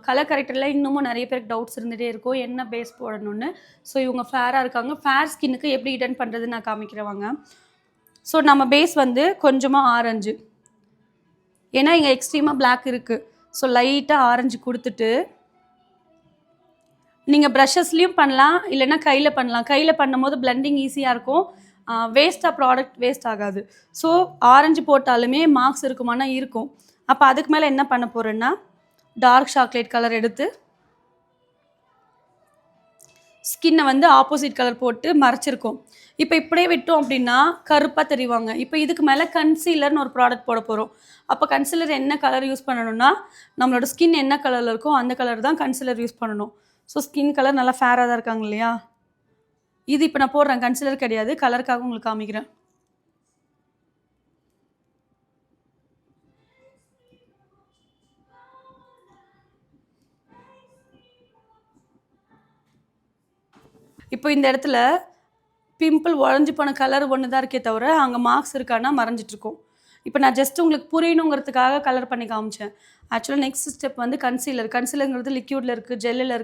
Colour கரெக்டரில் இன்னமும் நிறைய பேருக்கு டவுட்ஸ் இருந்துகிட்டே இருக்கும், என்ன பேஸ் போடணும்னு. ஸோ இவங்க ஃபேராக இருக்காங்க, ஃபேர் ஸ்கின்னுக்கு எப்படி ரிட்டர்ன் பண்ணுறதுன்னு நான் காமிக்கிறேன். ஸோ நம்ம பேஸ் வந்து கொஞ்சமாக ஆரஞ்சு, ஏன்னா இங்கே எக்ஸ்ட்ரீமாக பிளாக் இருக்குது. ஸோ லைட்டாக ஆரஞ்சு கொடுத்துட்டு நீங்கள் ப்ரஷஸ்லேயும் பண்ணலாம், இல்லைன்னா கையில் பண்ணலாம். கையில் பண்ணும்போது பிளெண்டிங் ஈஸியாக இருக்கும், ப்ராடக்ட் வேஸ்ட் ஆகாது. ஸோ ஆரஞ்சு போட்டாலுமே மார்க்ஸ் இருக்குமானா இருக்கும். அப்போ அதுக்கு மேலே என்ன பண்ண போகிறேன்னா டார்க் சாக்லேட் கலர் எடுத்து ஸ்கின்னை வந்து ஆப்போசிட் கலர் போட்டு மறைச்சிருக்கோம். இப்போ இப்படியே விட்டோம் அப்படின்னா கருப்பாக தெரிவாங்க. இப்போ இதுக்கு மேலே கன்சீலர்னு ஒரு ப்ராடக்ட் போட போகிறோம். அப்போ கன்சீலர் என்ன கலர் யூஸ் பண்ணணும்னா நம்மளோட ஸ்கின் என்ன கலரில் இருக்கோ அந்த கலர் தான் கன்சீலர் யூஸ் பண்ணணும். ஸோ ஸ்கின் கலர் நல்லா ஃபேராக தான் இருக்காங்க இல்லையா? இது இப்போ நான் போடுறேன், கன்சீலர் கிடையாது, கலருக்காக உங்களுக்கு காமிக்கிறேன். இப்போ இந்த இடத்துல பிம்பிள் உடஞ்சி போன கலர் ஒன்று தான் இருக்கே தவிர அங்கே மார்க்ஸ் இருக்கான்னா மறைஞ்சிட்ருக்கோம். இப்போ நான் ஜஸ்ட் உங்களுக்கு புரியணுங்கிறதுக்காக கலர் பண்ணி காமிச்சேன். ஆக்சுவலாக நெக்ஸ்ட் ஸ்டெப் வந்து கன்சீலருங்கிறது லிக்யூடில் இருக்குது, ஜெல்லில் இருக்குது.